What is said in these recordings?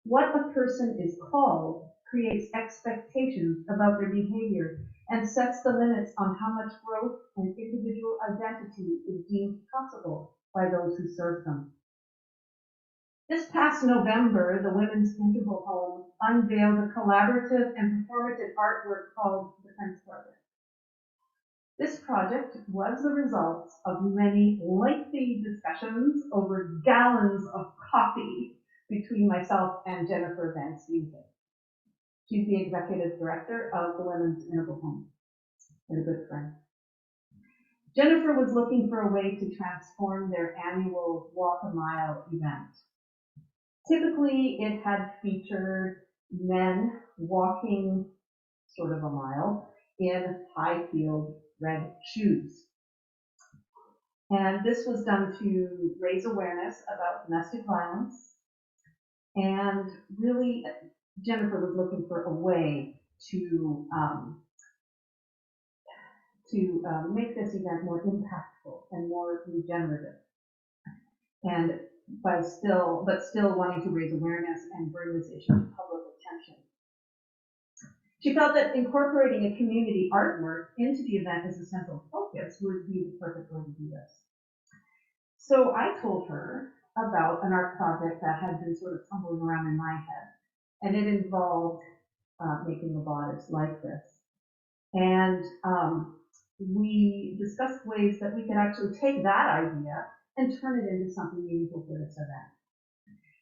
What a person is called creates expectations about their behavior and sets the limits on how much growth and individual identity is deemed possible by those who serve them. This past November, the Women's Interval Home unveiled a collaborative and performative artwork called the Fence Project. This project was the result of many lengthy discussions over gallons of coffee between myself and Jennifer Vansteenkiste. She's the executive director of the Women's Interval Home and a good friend. Jennifer was looking for a way to transform their annual Walk a Mile event. Typically, it had featured men walking sort of a mile in high-heeled red shoes. And this was done to raise awareness about domestic violence. And really, Jennifer was looking for a way to make this event more impactful and more regenerative. And but still wanting to raise awareness and bring this issue to public attention. She felt that incorporating a community artwork into the event as a central focus would be the perfect way to do this. So I told her about an art project that had been sort of tumbling around in my head, and it involved making a bodice like this. And we discussed ways that we could actually take that idea and turn it into something meaningful for this event.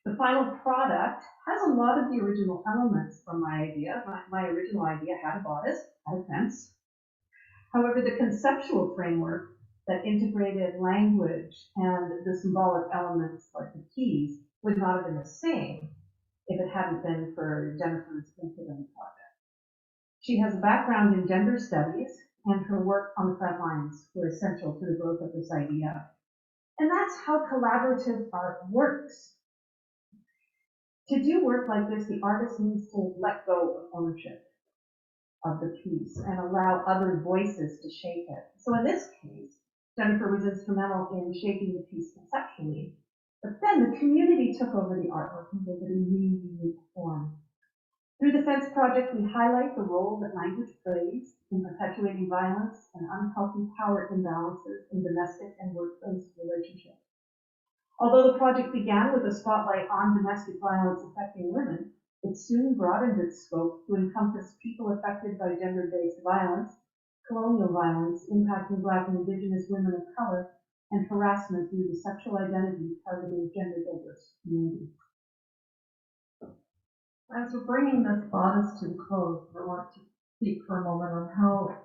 The final product has a lot of the original elements from my idea. My original idea had a bodice, had a fence. However, the conceptual framework that integrated language and the symbolic elements like the keys would not have been the same if it hadn't been for Jennifer's input in the project. She has a background in gender studies, and her work on the front lines were essential to the growth of this idea. And that's how collaborative art works. To do work like this, the artist needs to let go of ownership of the piece and allow other voices to shape it. So in this case, Jennifer was instrumental in shaping the piece conceptually, but then the community took over the artwork and gave it a new, unique form. Through the Fence Project, we highlight the role that language plays in perpetuating violence and unhealthy power imbalances in domestic and workplace relationships. Although the project began with a spotlight on domestic violence affecting women, it soon broadened its scope to encompass people affected by gender-based violence, colonial violence impacting Black and Indigenous women of color, and harassment due to sexual identity targeting gender-diverse communities. As we're bringing this bodice to the close, I want to speak for a moment on how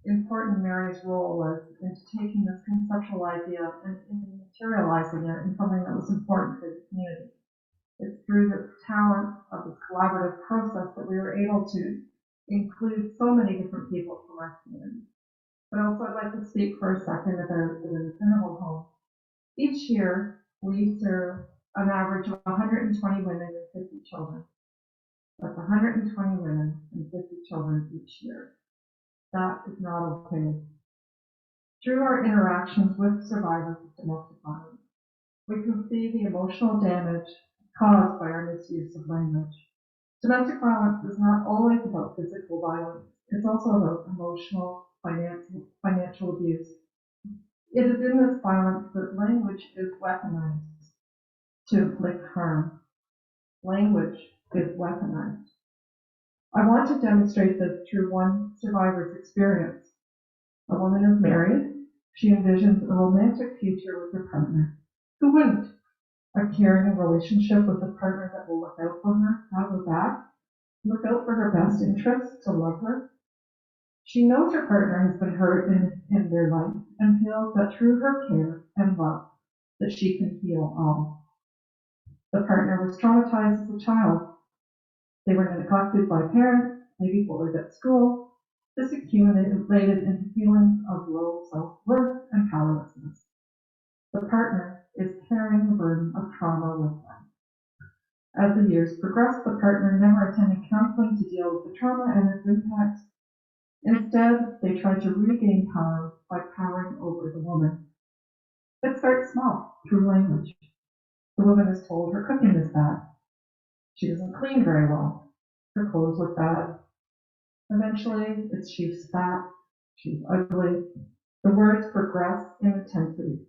important Mary's role was in taking this conceptual idea and materializing it in something that was important for the community. It's through the talent of this collaborative process that we were able to include so many different people from our community. But also I'd like to speak for a second about the Women's Interval Home. Each year, we serve an average of 120 women and 50 children. That's 120 women and 50 children each year. That is not okay. Through our interactions with survivors of domestic violence, we can see the emotional damage caused by our misuse of language. Domestic violence is not always about physical violence. It's also about emotional, financial abuse. It is in this violence that language is weaponized to inflict harm. Language is weaponized. I want to demonstrate this through one survivor's experience. A woman is married. She envisions a romantic future with her partner. Who wouldn't? A caring relationship with a partner that will look out for her, have her back, look out for her best interests, to love her. She knows her partner has been hurt in their life and feels that through her care and love that she can heal all. The partner was traumatized as a child. They were neglected by parents, maybe bullied at school. This accumulated into feelings of low self-worth and powerlessness. The partner is carrying the burden of trauma with them. As the years progressed, the partner never attended counseling to deal with the trauma and its impacts. Instead, they tried to regain power by powering over the woman. It starts small, through language. The woman is told her cooking is bad. She doesn't clean very well. Her clothes look bad. Eventually, it's she's fat, she's ugly. The words progress in intensity.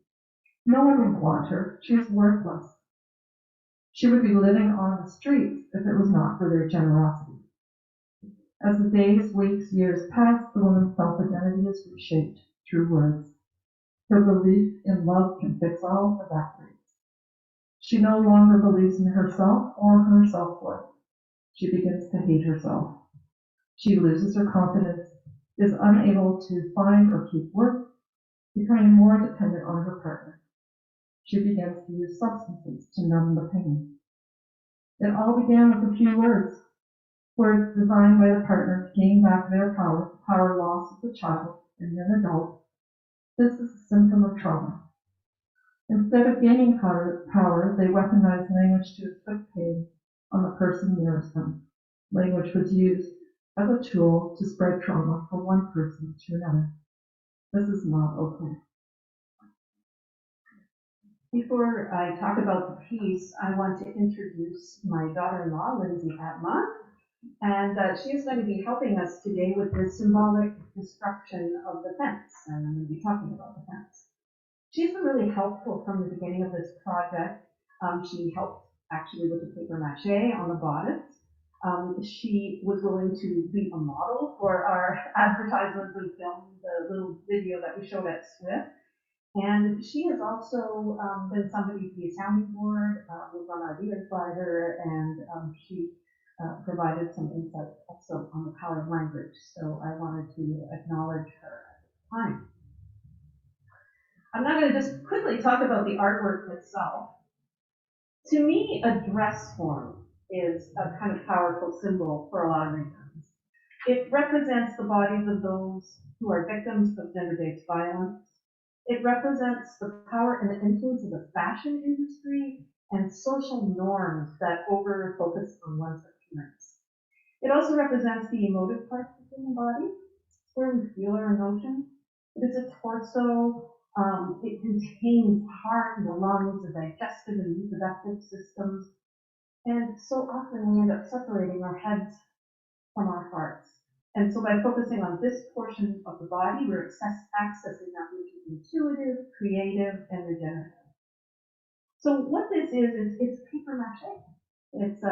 No one would want her. She's worthless. She would be living on the streets if it was not for their generosity. As the days, weeks, years pass, the woman's self-identity is reshaped through words. Her belief in love can fix all evaporates. She no longer believes in herself or her self-worth. She begins to hate herself. She loses her confidence, is unable to find or keep work, becoming more dependent on her partner. She begins to use substances to numb the pain. It all began with a few words designed by the partner to gain back their power lost as a child and young adult. This is a symptom of trauma. Instead of gaining power, they weaponize language to inflict pain on the person nearest them. Language was used as a tool to spread trauma from one person to another. This is not okay. Before I talk about the piece, I want to introduce my daughter-in-law, Lindsay Abma, and she is going to be helping us today with the symbolic destruction of the fence, and I'm going to be talking about the fence. She's been really helpful from the beginning of this project. She helped actually with the paper mache on the bodice. She was willing to be a model for our advertisements and film the little video that we showed at Swift. And she has also been somebody to be a sounding board, was on our leader slider, and she provided some insight also on the power of language. So I wanted to acknowledge her at the time. I'm not going to just quickly talk about the artwork itself. To me, a dress form is a kind of powerful symbol for a lot of reasons. It represents the bodies of those who are victims of gender-based violence. It represents the power and the influence of the fashion industry and social norms that over-focus on one's appearance. It also represents the emotive parts of the human body. It's where we feel our emotions. It is a torso. It contains the heart and the lungs, the digestive and reproductive systems. And so often we end up separating our heads from our hearts. And so by focusing on this portion of the body, we're accessing that which is intuitive, creative, and regenerative. So what this is it's paper mache. It's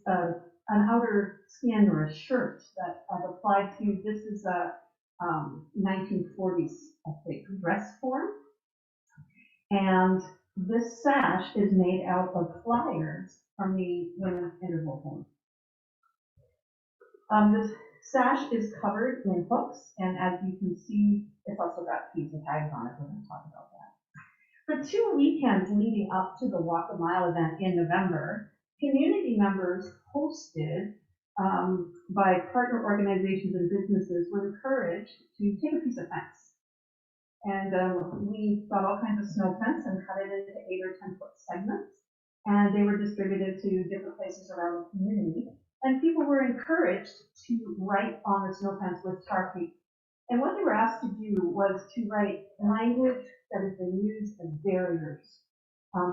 an outer skin or a shirt that I've applied to. This is a 1940s, I think, dress form. And this sash is made out of flyers from the Women's Interval Home. This sash is covered in hooks, and as you can see, it's also got keys and tags on it. We're going to talk about that. For 2 weekends leading up to the Walk a Mile event in November, community members hosted by partner organizations and businesses were encouraged to take a piece of fence. And we got all kinds of snow fence and cut it into 8 or 10 foot segments, and they were distributed to different places around the community. And people were encouraged to write on the snow fence with Sharpie. And what they were asked to do was to write language that has been used as barriers.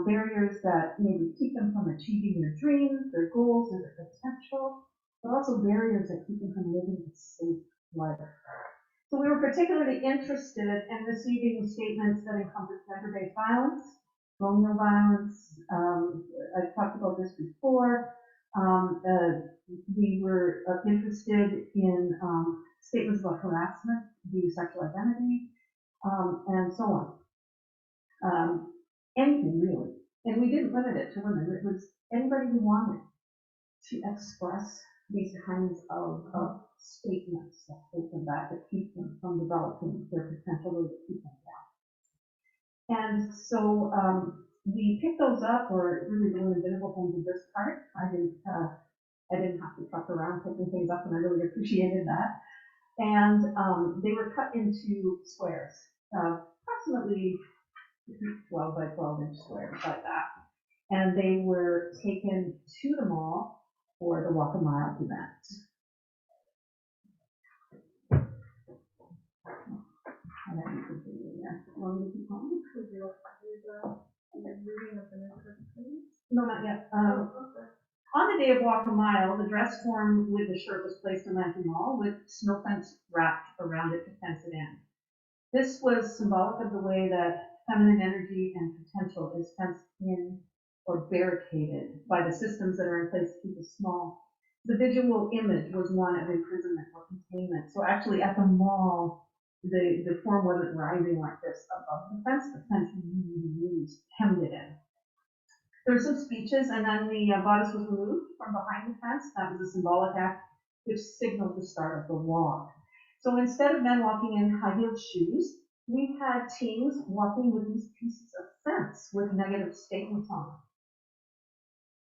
Barriers that maybe keep them from achieving their dreams, their goals, and their potential, but also barriers that keep them from living a safe life. So we were particularly interested in receiving statements that encompass gender-based violence, colonial violence. I've talked about this before. We were interested in statements about harassment, the sexual identity, and so on. Anything really. And we didn't limit it to women. It was anybody who wanted to express these kinds of statements that hold them back, that keep them from developing their potential, or that keep them down. And so we picked those up, or really the Women's Interval Home did this part. I didn't have to truck around picking things up, and I really appreciated that. And they were cut into squares, approximately 12 by 12 inch squares like that. And they were taken to the mall for the Walk a Mile event. And then you can see there. No, not yet. On the day of Walk a Mile, the dress form with the shirt was placed in Lambton Mall with snow fence wrapped around it to fence it in. This was symbolic of the way that feminine energy and potential is fenced in or barricaded by the systems that are in place to keep us small. The visual image was one of imprisonment or containment. So actually at the mall, the form wasn't rising like this above the fence really hemmed it in. There were some speeches, and then the bodice was removed from behind the fence. That was a symbolic act which signaled the start of the walk. So instead of men walking in high-heeled shoes, we had teens walking with these pieces of fence with negative statements on them.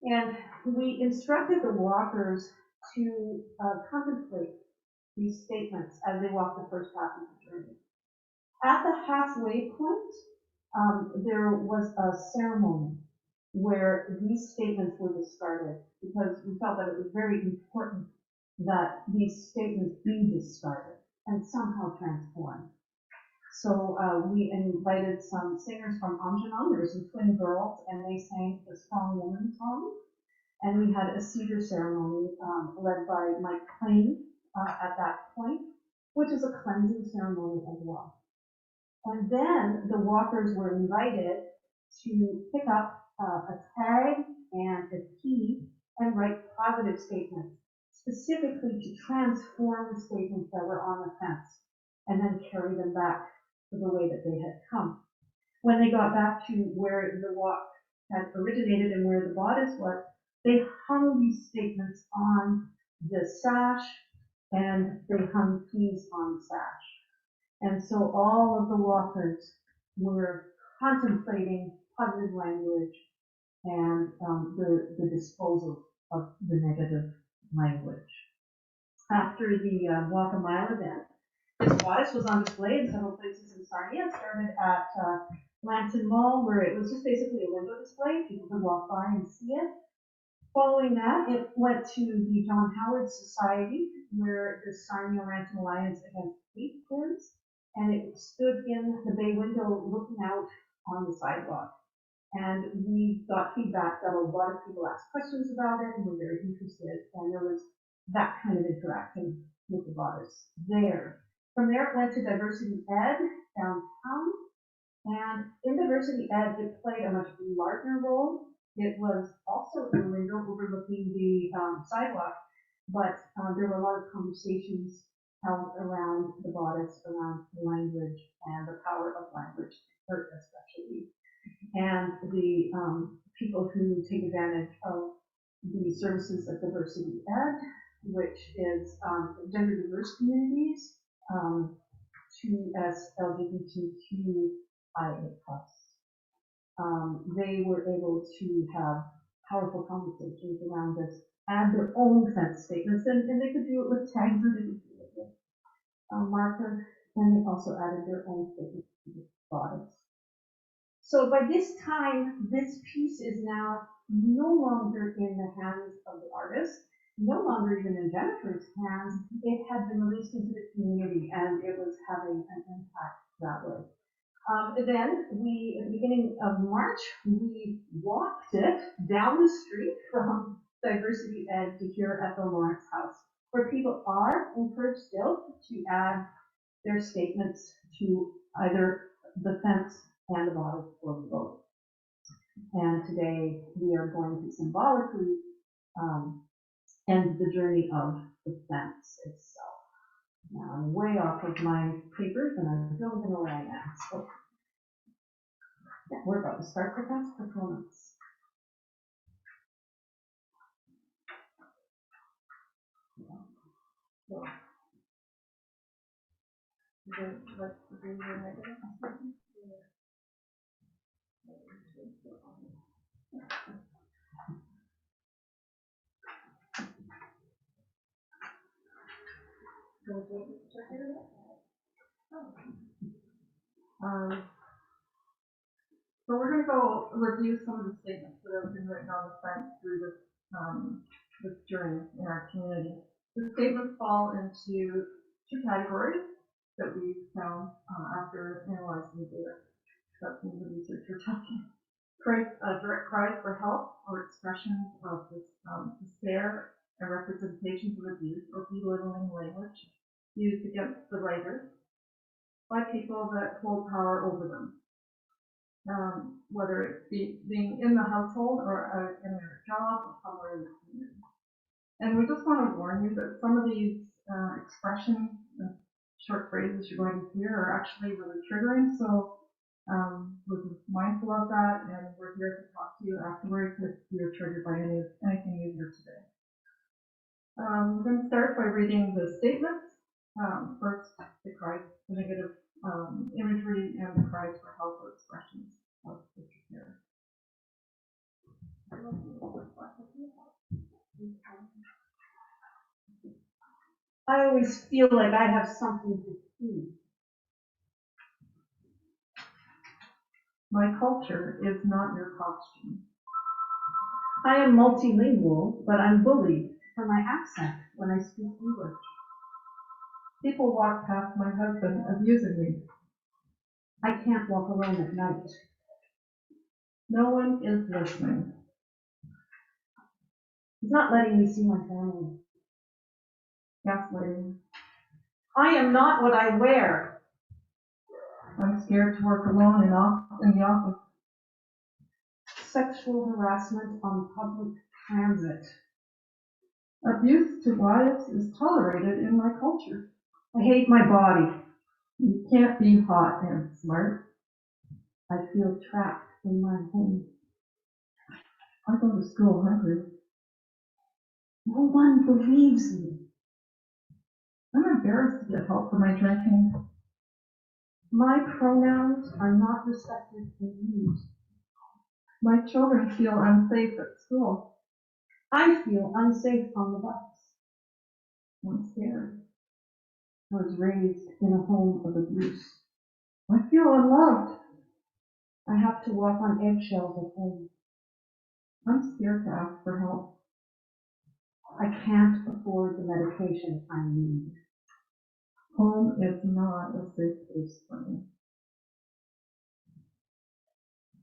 And we instructed the walkers to contemplate these statements as they walked the first half of the journey. At the halfway point, there was a ceremony where these statements were discarded because we felt that it was very important that these statements be discarded and somehow transformed. So we invited some singers from Amjanon. There were some twin girls, and they sang the Strong Woman song. And we had a cedar ceremony led by Mike Plain at that point, which is a cleansing ceremony as well. And then the walkers were invited to pick up a tag and a key and write positive statements, specifically to transform the statements that were on the fence and then carry them back to the way that they had come. When they got back to where the walk had originated and where the bodice was, they hung these statements on the sash and they hung keys on the sash. And so all of the walkers were contemplating positive language and the disposal of the negative language. After the Walk a Mile event, this bodice was on display in several places in Sarnia. It started at Lambton Mall, where it was just basically a window display. People could walk by and see it. Following that, it went to the John Howard Society, where the Sarnia Lambton Alliance Against Hate is, and it stood in the bay window looking out on the sidewalk. And we got feedback that a lot of people asked questions about it and were very interested, and there was that kind of interacting with the bodice there. From there, it went to Diversity Ed downtown, and in Diversity Ed, it played a much larger role. It was also in a window overlooking the sidewalk, but there were a lot of conversations held around the bodice, around language and the power of language, especially. And the people who take advantage of the services of Diversity Ed, which is gender diverse communities, 2S LGBTQIA+. They were able to have powerful conversations around this, add their own fence statements, and they could do it with tags or they could do it with marker, and they also added their own statements to the bodice. So by this time, this piece is now no longer in the hands of the artist, no longer even in Jennifer's hands. It had been released into the community, and it was having an impact that way. Then we, at the beginning of March, we walked it down the street from Diversity Ed to here at the Lawrence House, where people are encouraged still to add their statements to either the fence and the bodice or both. And today we are going to symbolically end the journey of the fence itself. Now I'm way off of my papers and I don't even know where I am. So yeah, we're about to start the fence performance. So, So we're going to go review some of the statements that have been written on the fence through this journey in our community. The statements fall into two categories that we found after analyzing the data. That's the research we're talking. Direct cries for help or expressions of despair and representations of abuse or belittling language used against the writer by people that hold power over them, whether it be being in the household or in their job or somewhere in the community. And we just want to warn you that some of these expressions and short phrases you're going to hear are actually really triggering, so we're just mindful of that, and we're here to talk to you afterwards if you're triggered by anything you hear today. We're going to start by reading the statements. First, the cries, the negative imagery, and the cries for help or expressions of disrepair. I always feel like I have something to see. My culture is not your costume. I am multilingual, but I'm bullied for my accent when I speak English. People walk past my husband abusing me. I can't walk alone at night. No one is listening. He's not letting me see my family. Gaslighting. I am not what I wear. I'm scared to work alone in the office. Sexual harassment on public transit. Abuse to wives is tolerated in my culture. I hate my body. You can't be hot and smart. I feel trapped in my home. I go to school hungry. No one believes me. I'm embarrassed to get help for my drinking. My pronouns are not respected and used. My children feel unsafe at school. I feel unsafe on the bus. I'm scared. I was raised in a home of abuse. I feel unloved. I have to walk on eggshells at home. I'm scared to ask for help. I can't afford the medication I need. Home is not a safe place for me.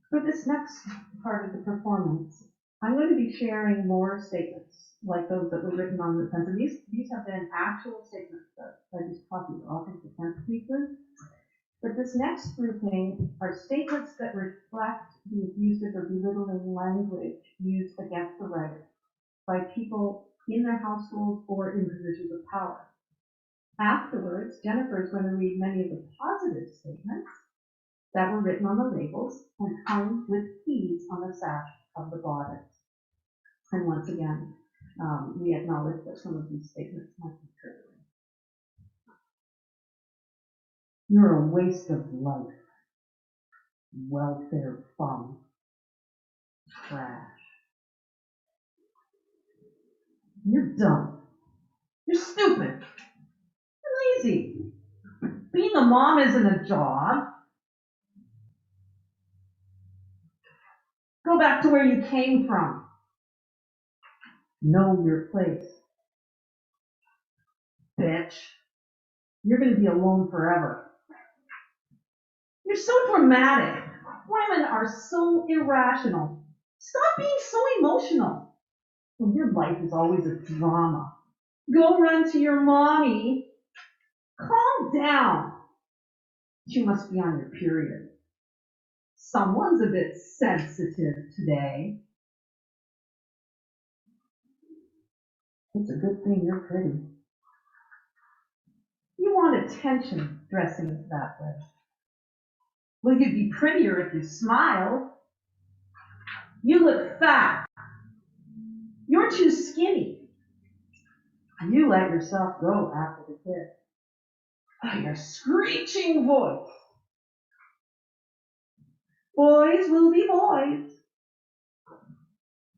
For this next part of the performance, I'm going to be sharing more statements like those that were written on the fence. These have been actual statements that I just copied off of the fence pieces. But this next grouping are statements that reflect the abusive or belittling language used against the writer by people in their households or in positions of power. Afterwards, Jennifer is going to read many of the positive statements that were written on the labels and hung with keys on the sash of the bodice. And once again, we acknowledge that some of these statements might be triggering. You're a waste of life. Welfare fund. Trash. You're dumb. You're stupid. You're lazy. Being a mom isn't a job. Go back to where you came from. Know your place. Bitch. You're going to be alone forever. You're so dramatic. Women are so irrational. Stop being so emotional. Well, your life is always a drama. Go run to your mommy. Calm down. You must be on your period. Someone's a bit sensitive today. It's a good thing you're pretty. You want attention dressing that way. Well, you'd be prettier if you smiled. You look fat. You're too skinny. You let yourself go after the kid. Oh, your screeching voice. Boys will be boys.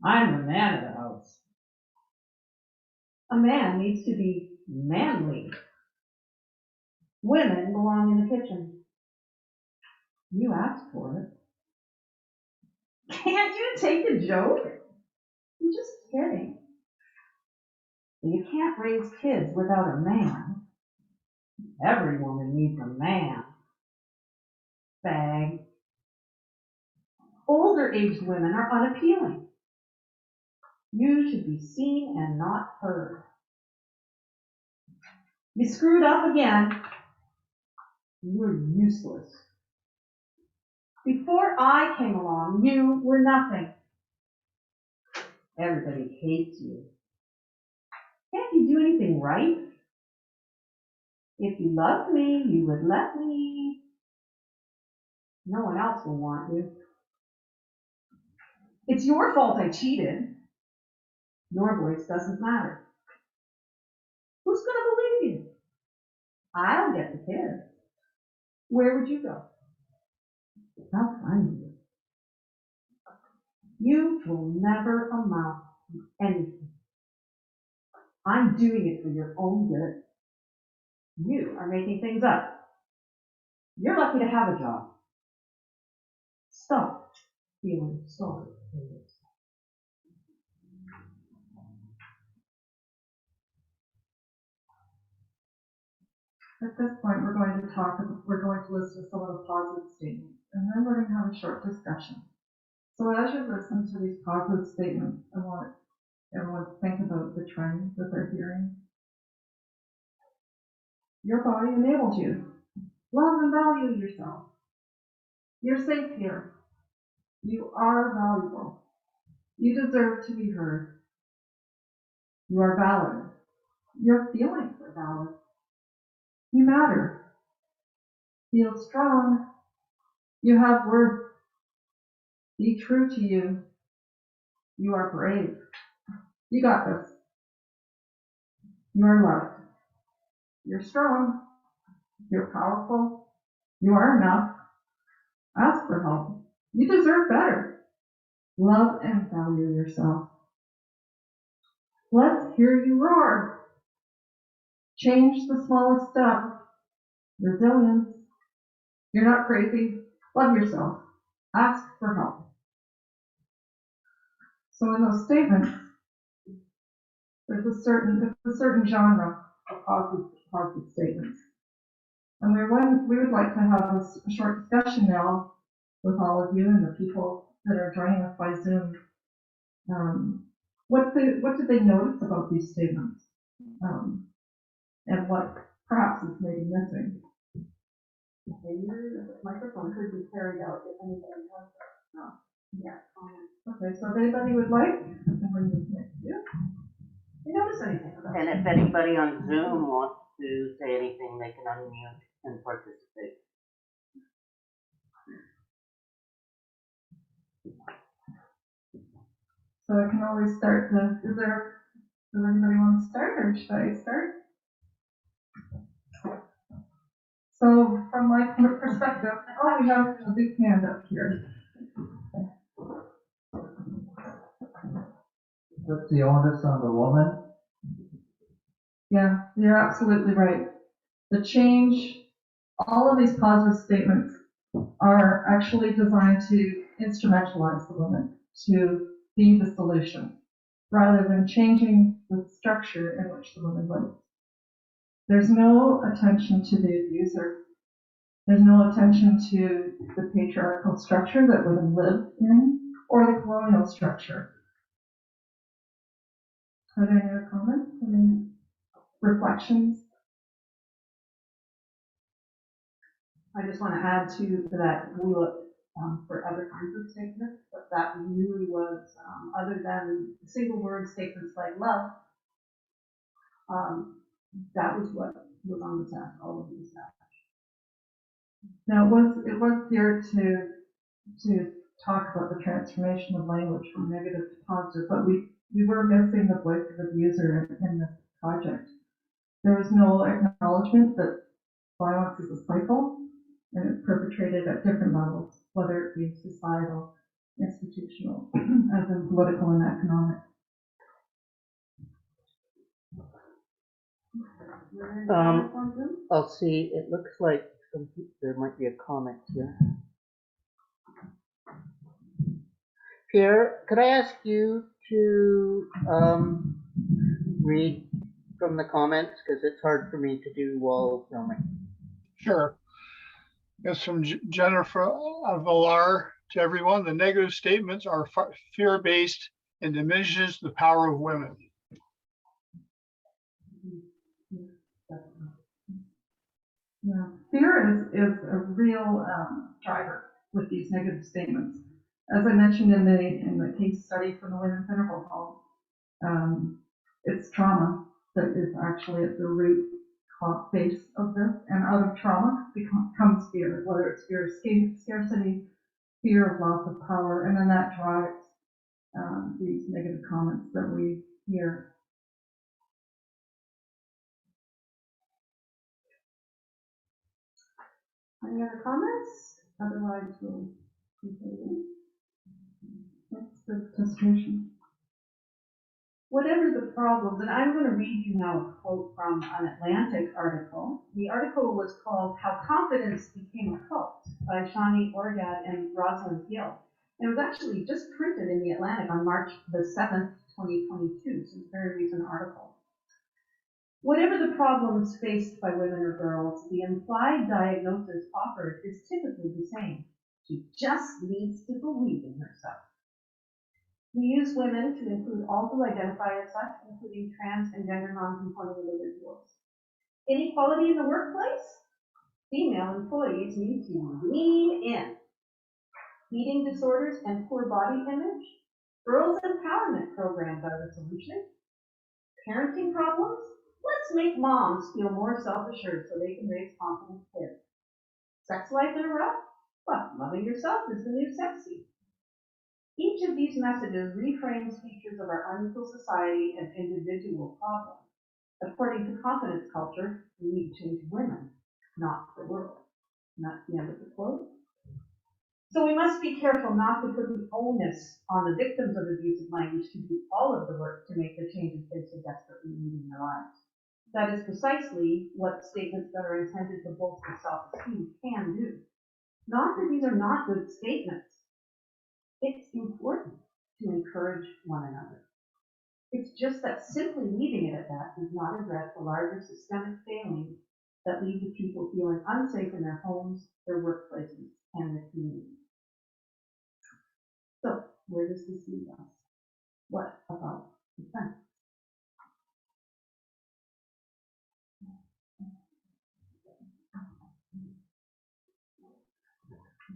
I'm the man of the house. A man needs to be manly. Women belong in the kitchen. You asked for it. Can't you take a joke? I'm just kidding. You can't raise kids without a man. Every woman needs a man. Fag. Older aged women are unappealing. You should be seen and not heard. You screwed up again. You're useless. Before I came along, you were nothing. Everybody hates you. Can't you do anything right? If you loved me, you would let me. No one else will want you. It's your fault I cheated. Your voice doesn't matter. Who's going to believe you? I'll get the kids. Where would you go? I'll find you. You will never amount to anything. I'm doing it for your own good. You are making things up. You're lucky to have a job. Stop feeling sorry for yourself. At this point, we're going to listen to some of the positive statements, and then we're going to have a short discussion. So as you listen to these positive statements, I want everyone to think about the trends that they're hearing. Your body enabled you. Love and value yourself. You're safe here. You are valuable. You deserve to be heard. You are valid. Your feelings are valid. You matter. Feel strong. You have worth. Be true to you. You are brave. You got this. You are loved. You're strong. You're powerful. You are enough. Ask for help. You deserve better. Love and value yourself. Let's hear you roar. Change the smallest step. Resilience. You're not crazy. Love yourself. Ask for help. So in those statements, there's a certain genre of positive statements. And we would like to have a short discussion now with all of you and the people that are joining us by Zoom. What did they notice about these statements? And what perhaps is maybe missing? Okay, your microphone could be carried out if anybody has that. No. Yeah. Okay, so if anybody would like, I can bring this next to you. You notice anything about it? And if anybody on Zoom wants to say anything, they can unmute and participate. So I can always start does anybody want to start, or should I start? So from my perspective, we have a big hand up here. Put the onus on the woman. Yeah, you're absolutely right. The change, all of these positive statements are actually designed to instrumentalize the woman, to be the solution, rather than changing the structure in which the woman lives. There's no attention to the abuser. There's no attention to the patriarchal structure that women live in, or the colonial structure. Are there any other comments? Any reflections? I just want to add to that we looked for other kinds of statements, but that really was, other than single word statements like love, that was what was on the staff, all of these staff. Now, it was here to talk about the transformation of language from negative to positive, but we were missing the voice of the user in this project. There was no acknowledgement that violence is a cycle and it's perpetrated at different levels, whether it be societal, institutional, as in political and economic. I'll see, it looks like there might be a comment here. Pierre, could I ask you to read from the comments, because it's hard for me to do while filming. Sure. It's from Jennifer Villar. to everyone, the negative statements are fear-based and diminishes the power of women. Yeah, fear is a real driver with these negative statements. As I mentioned in the case study from the Women's Interval Home, it's trauma that is actually at the root base of this, and out of trauma comes fear, whether it's fear of scarcity, fear of loss of power, and then that drives these negative comments that we hear. Any other comments? Otherwise, we'll continue. That's the frustration. Whatever the problems, and I'm going to read you now a quote from an Atlantic article. The article was called "How Confidence Became a Cult" by Shani Orgad and Rosalind Gill. And it was actually just printed in the Atlantic on March the 7th, 2022, so it's a very recent article. Whatever the problems faced by women or girls, the implied diagnosis offered is typically the same. She just needs to believe in herself. We use women to include all who identify as such, including trans and gender non-conforming individuals. Inequality in the workplace? Female employees need to lean in. Eating disorders and poor body image? Girls' empowerment programs are the solution. Parenting problems? Let's make moms feel more self-assured so they can raise confident kids. Sex life interrupt? Well, loving yourself is the new sexy. Each of these messages reframes features of our unequal society and individual problems. According to confidence culture, we need to change women, not the world. And that's the end of the quote. So we must be careful not to put the onus on the victims of abusive language to do all of the work to make the changes they so desperately need in their lives. That is precisely what statements that are intended to bolster self-esteem can do. Not that these are not good statements. It's important to encourage one another. It's just that simply leaving it at that does not address the larger systemic failings that lead to people feeling unsafe in their homes, their workplaces, and their communities. So, where does this leave us? What about defense?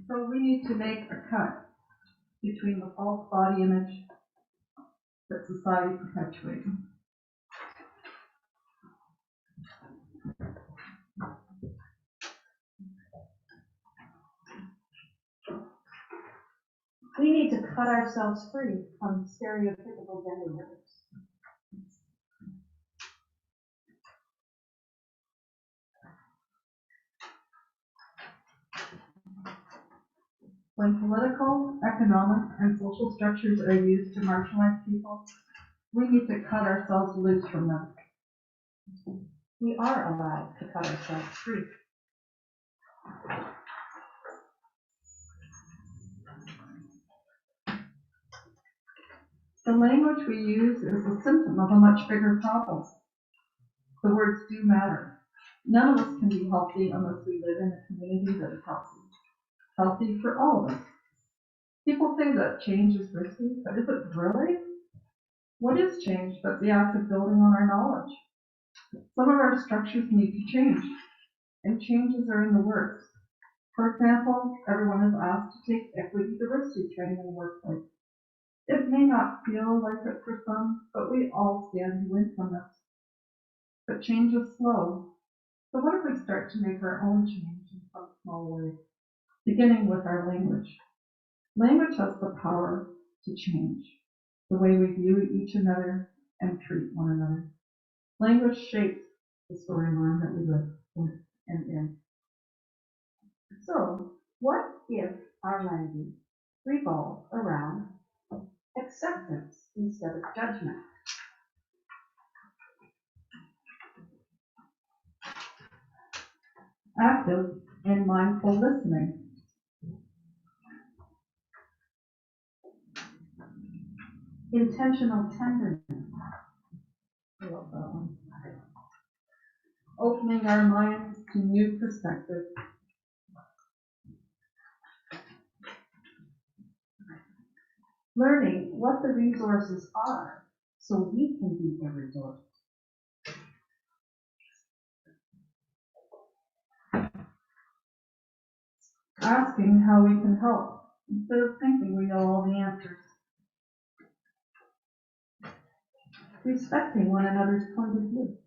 So we need to make a cut between the false body image that society perpetuates. We need to cut ourselves free from stereotypical gender roles. When political, economic, and social structures are used to marginalize people, we need to cut ourselves loose from them. We are allowed to cut ourselves free. The language we use is a symptom of a much bigger problem. The words do matter. None of us can be healthy unless we live in a community that is healthy. Healthy for all of us. People say that change is risky, but is it really? What is change but the act of building on our knowledge? Some of our structures need to change, and changes are in the works. For example, everyone is asked to take equity diversity training in the workplace. It may not feel like it for some, but we all stand to win from this. But change is slow. So what if we start to make our own change in some small way, beginning with our language? Language has the power to change the way we view each another and treat one another. Language shapes the storyline that we live with and in. So, what if our language revolved around acceptance instead of judgment? Active and mindful listening. Intentional tenderness. I love that one. Opening our minds to new perspectives. learning what the resources are so we can be a resource. Asking how we can help instead of thinking we know all the answers. Respecting one another's point of view.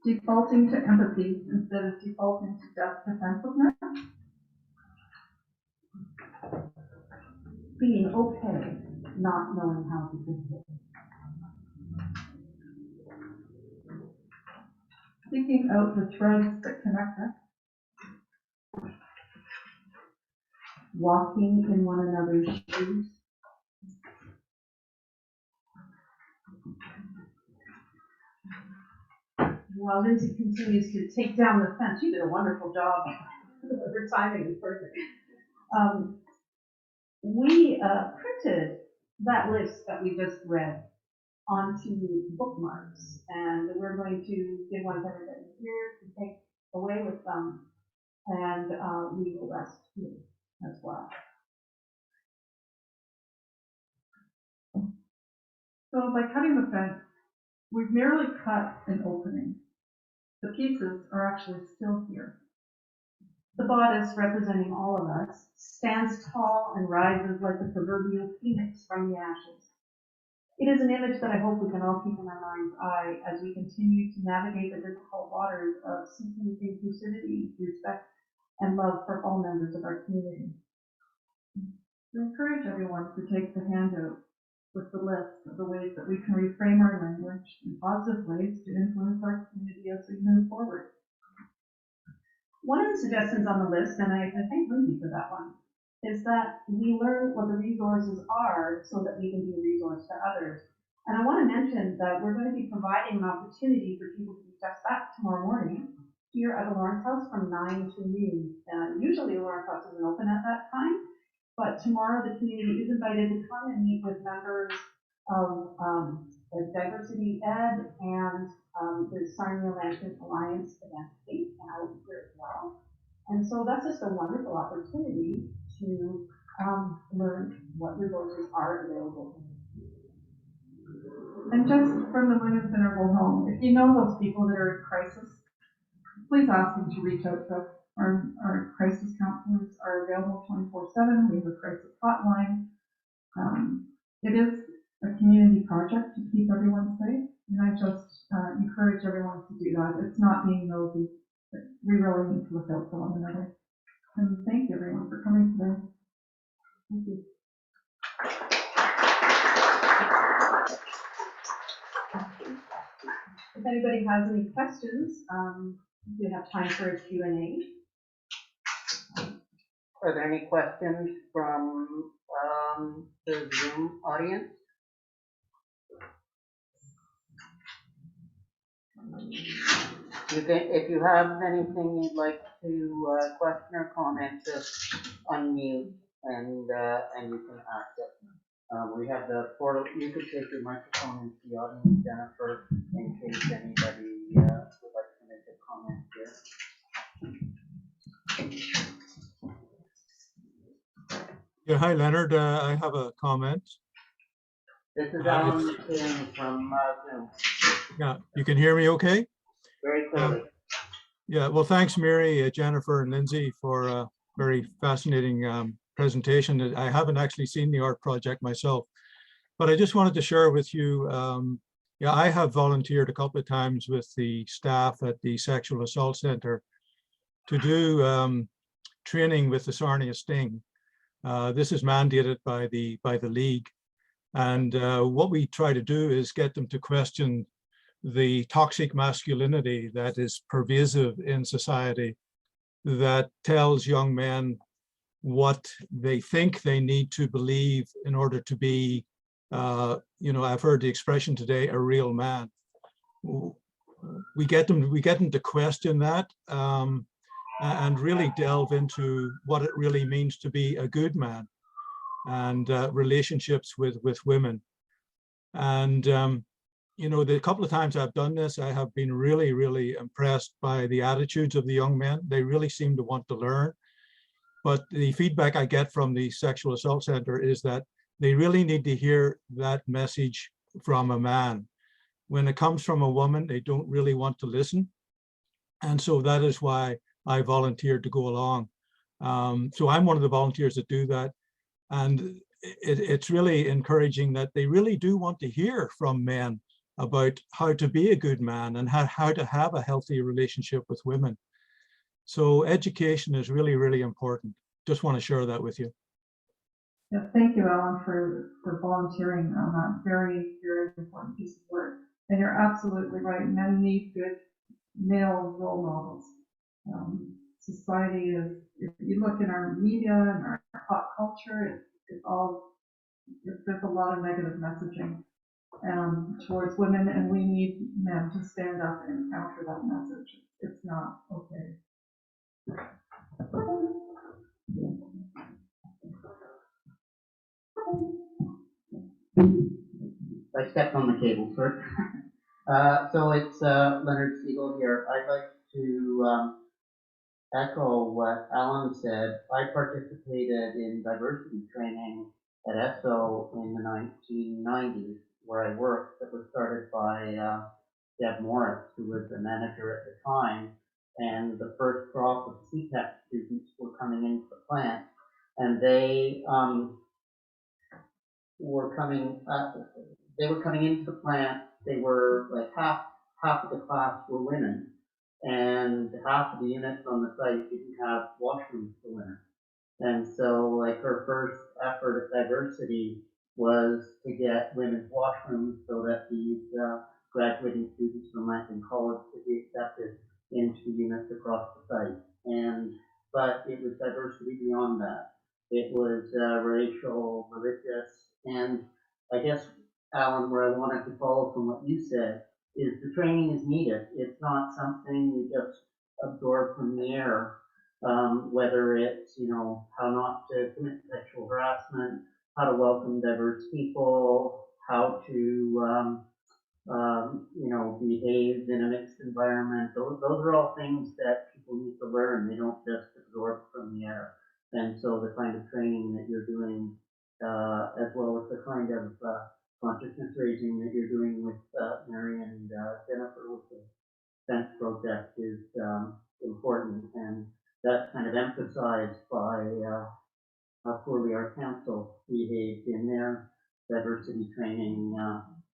Defaulting to empathy instead of defaulting to defensiveness. Being okay, not knowing how to behave. Seeking out the threads that connect us. Walking in one another's shoes. While Lindsay continues to take down the fence, you did a wonderful job. Her timing is perfect. We printed that list that we just read onto bookmarks, and we're going to give one to everybody here to take away with them, and leave the rest here as well. So by cutting the fence, we've merely cut an opening. The pieces are actually still here. The bodice, representing all of us, stands tall and rises like the proverbial phoenix from the ashes. It is an image that I hope we can all keep in our mind's eye as we continue to navigate the difficult waters of seeking inclusivity, respect, and love for all members of our community. We encourage everyone to take the handout with the list of the ways that we can reframe our language in positive ways to influence our community as we move forward. One of the suggestions on the list, and I thank Lindsay for that one, is that we learn what the resources are so that we can be a resource to others. And I want to mention that we're going to be providing an opportunity for people to be just back tomorrow morning here at the Lawrence House from 9 to noon. Usually the Lawrence House isn't open at that time, but tomorrow the community is invited to come and meet with members of the Diversity Ed and the Sarnia Lambton Alliance Against Hate, and I will be here as well. And so that's just a wonderful opportunity to learn what resources are available. And just from the Women's Interval Home, if you know those people that are in crisis, please ask them to reach out to us. Our crisis counselors are available 24/7. We have a crisis hotline. It is a community project to keep everyone safe, and I just encourage everyone to do that. It's not being nosy. We really need to look out for one another. And thank you everyone for coming today. Thank you. If anybody has any questions, we have time for a Q&A. Are there any questions from the Zoom audience? You can, if you have anything you'd like to question or comment, just unmute and you can ask it. We have the portal. You could take your microphone into the audience, Jennifer, in case anybody would like to make a comment here. Yeah, hi Leonard. I have a comment. This is Alan McKeon from Zoom. Yeah, you can hear me okay? Very clearly. Yeah, well, thanks Mary, Jennifer, and Lindsay for a very fascinating presentation. I haven't actually seen the art project myself, but I just wanted to share with you, yeah, I have volunteered a couple of times with the staff at the Sexual Assault Center to do training with the Sarnia Sting. This is mandated by the League. And what we try to do is get them to question the toxic masculinity that is pervasive in society, that tells young men what they think they need to believe in order to be, you know, I've heard the expression today, a real man. We get them to question that and really delve into what it really means to be a good man, and relationships with women. And you know, the couple of times I've done this, I have been really impressed by the attitudes of the young men. They really seem to want to learn. But the feedback I get from the Sexual Assault Center is that they really need to hear that message from a man. When it comes from a woman, they don't really want to listen. And so that is why I volunteered to go along. So I'm one of the volunteers that do that. And it's really encouraging that they really do want to hear from men about how to be a good man and how to have a healthy relationship with women. So education is really, really important. Just want to share that with you. Yeah, thank you, Alan, for volunteering on that very, very important piece of work. And you're absolutely right. Men need good male role models. Society is, if you look in our media and our pop culture, there's a lot of negative messaging towards women, and we need men to stand up and counter that message. It's not okay. I stepped on the cable, sir. So it's Leonard Siegel here. I'd like to echo what Alan said. I participated in diversity training at ESSO in the 1990s, where I worked, that was started by Deb Morris, who was the manager at the time. And the first crop of CTEC students were coming into the plant, and they were coming into the plant. They were like half of the class were women, and half of the units on the site didn't have washrooms for women. And so, like, her first effort at diversity was to get women's washrooms so that these graduating students from Lambton College could be accepted into units across the site. But it was diversity beyond that. It was racial, religious, and I guess, Alan, where I wanted to follow from what you said, is the training is needed. It's not something you just absorb from the air, whether it's, how not to commit sexual harassment, how to welcome diverse people, how to, behave in a mixed environment. Those are all things that people need to learn. They don't just absorb from the air. And so the kind of training that you're doing, as well as the kind of consciousness raising that you're doing with Mary and Jennifer with the Sense Project is important. And that's kind of emphasized by how poorly our council behaved in their diversity training.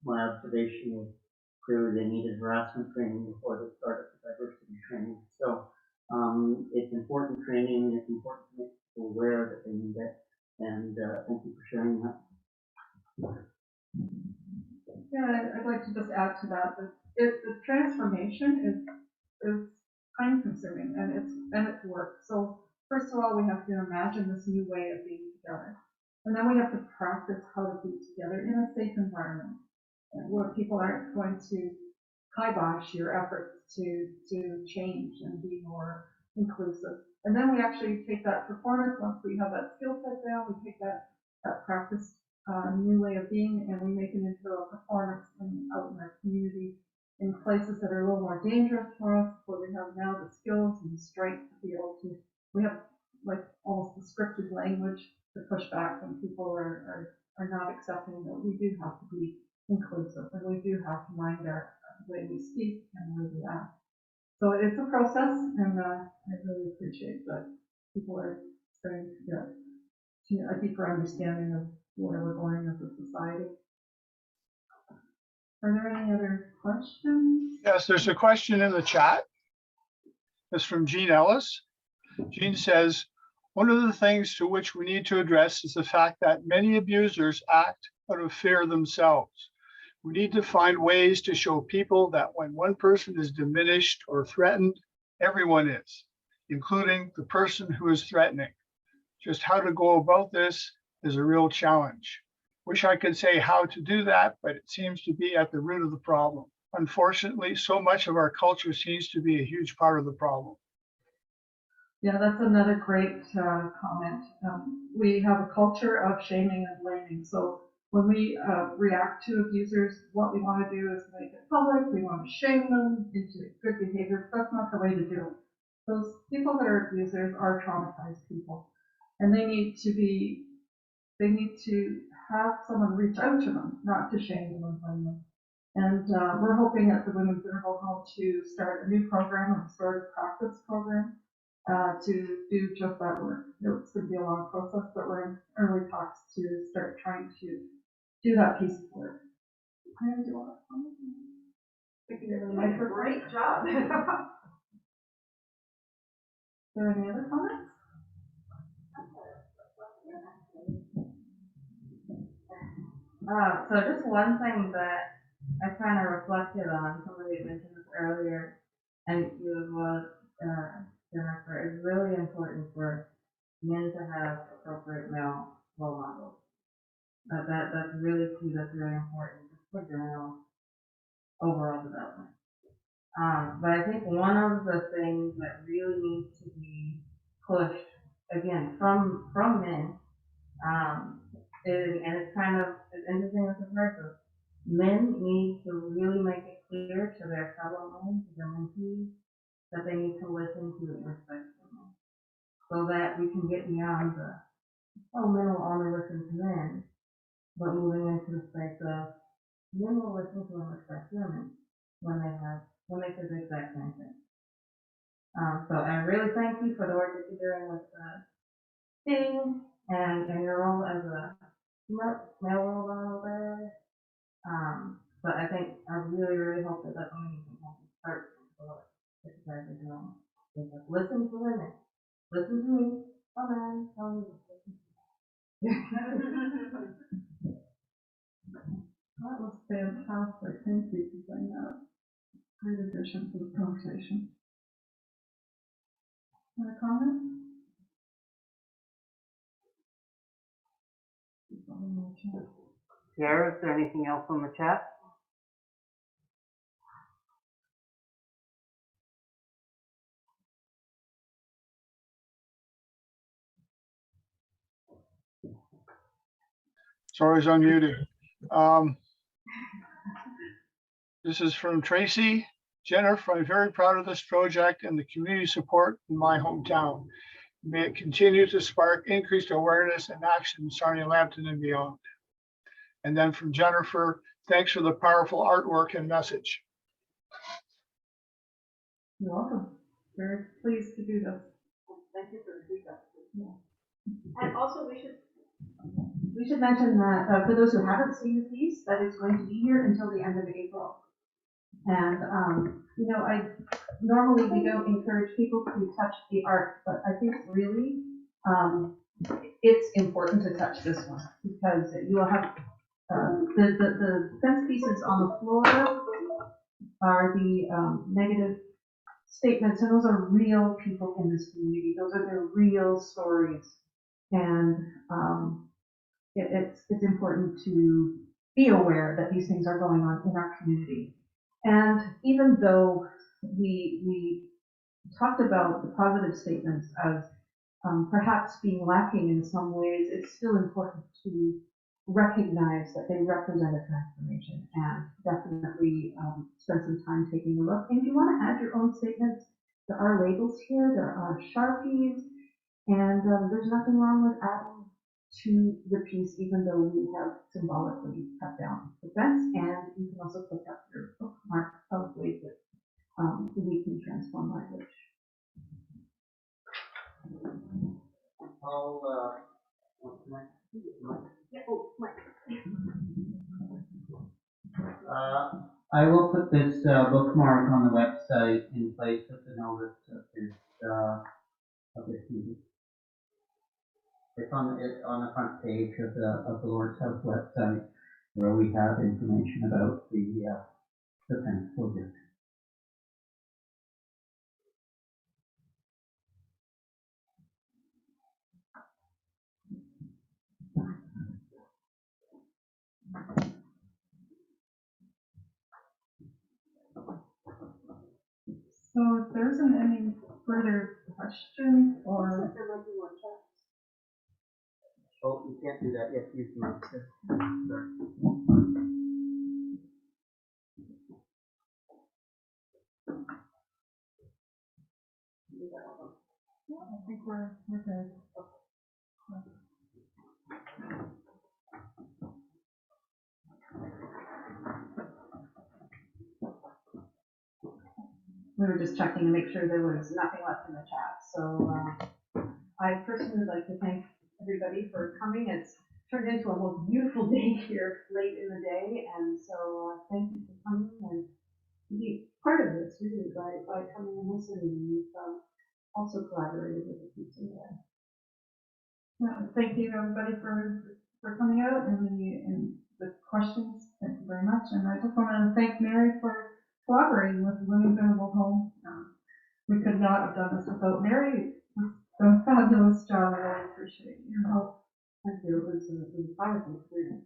My observation was clearly they needed harassment training before they started the diversity training. So it's important training. It's important to make people aware that they need it. And thank you for sharing that. Yeah, I'd like to just add to that the transformation is time consuming and it's work. So first of all, we have to imagine this new way of being together, and then we have to practice how to be together in a safe environment where people aren't going to kibosh your efforts to change and be more inclusive. And then we actually take that performance, once we have that skill set down, we take that practice new way of being, and we make it into a performance out in our community in places that are a little more dangerous for us, where we have now the skills and the strength to be able to, we have like almost the scripted language to push back when people are not accepting that we do have to be inclusive, and we do have to mind our way we speak and the way we act. So it's a process, and I really appreciate that people are starting to get a deeper understanding of where we're going as a society. Are there any other questions? Yes, there's a question in the chat. It's from Jean Ellis. Jean says, one of the things to which we need to address is the fact that many abusers act out of fear themselves. We need to find ways to show people that when one person is diminished or threatened, everyone is, including the person who is threatening. Just how to go about this is a real challenge. Wish I could say how to do that, but it seems to be at the root of the problem. Unfortunately, so much of our culture seems to be a huge part of the problem. Yeah, that's another great comment. We have a culture of shaming and blaming. So when we react to abusers, what we want to do is make it public. We want to shame them into good behavior. That's not the way to do it. Those people that are abusers are traumatized people. And they need to have someone reach out to them, not to shame them and blame them. And we're hoping at the Women's Interval Home to start a new program, a restorative practice program, to do just that work. It's going to be a long process, but we're in early talks to start trying to do that piece of work. I do want to comment. I think you're really nice. Great job. Are there any other comments? So just one thing that I kind of reflected on, somebody mentioned this earlier, and you as well, Jennifer, it's really important for men to have appropriate male role models. That's really key, that's really important just for general overall development. But I think one of the things that really needs to be pushed, again, from men, and it's kind of, it's interesting with the person, men need to really make it clear to their fellow men, to their mentees, that they need to listen to and respect them, so that we can get beyond the, oh, men will only listen to men, but moving into the space of men will listen to and respect women when they say the exact same thing. So I really thank you for the work that you're doing with Sting and your role as a male role model there. But I think I really hope that that's something you can help start what you guys are doing. Is like, listen to women, listen to me, oh man, tell me. That was fantastic. Thank you for saying that. Great addition to the conversation. Any comment? Sarah, is there anything else on the chat? Sorry, I was unmuted. This is from Tracy. Jennifer, I'm very proud of this project and the community support in my hometown. May it continue to spark increased awareness and action in Sarnia, Lambton, and beyond. And then from Jennifer, thanks for the powerful artwork and message. You're welcome. Very pleased to do this. Thank you for the feedback. Yeah. And also, we should mention that for those who haven't seen the piece, that it's going to be here until the end of April. And I normally we don't encourage people to touch the art, but I think really it's important to touch this one because you will have the fence pieces on the floor are the negative statements, and those are real people in this community. Those are their real stories, and it's important to be aware that these things are going on in our community. And even though we talked about the positive statements as perhaps being lacking in some ways, it's still important to recognize that they represent a transformation, and definitely spend some time taking a look. And if you want to add your own statements, there are labels here, there are Sharpies, and there's nothing wrong with adding to the piece, even though we have symbolically cut down the fence, and you can also pick up your bookmark of ways that we can transform language. I will put this bookmark on the website in place of the notice of this meeting. It's on the front page of the Lord's House website, where we have information about the fence project. So if there isn't any further questions or Oh, you can't do that. You have to use the mic. I think we're good. We were just checking to make sure there was nothing left in the chat. So I personally would like to thank everybody for coming. It's turned into a most beautiful day here late in the day, and so thank you for coming and be part of this really by coming and listening. And you've also collaborated with the people there. Yeah, thank you everybody for coming out and the questions. Thank you very much. And I just want to thank Mary for collaborating with the Women's Renewable Home. We could not have done this without Mary. It's done a fabulous job. I really appreciate your help. Thank you. It was a powerful experience.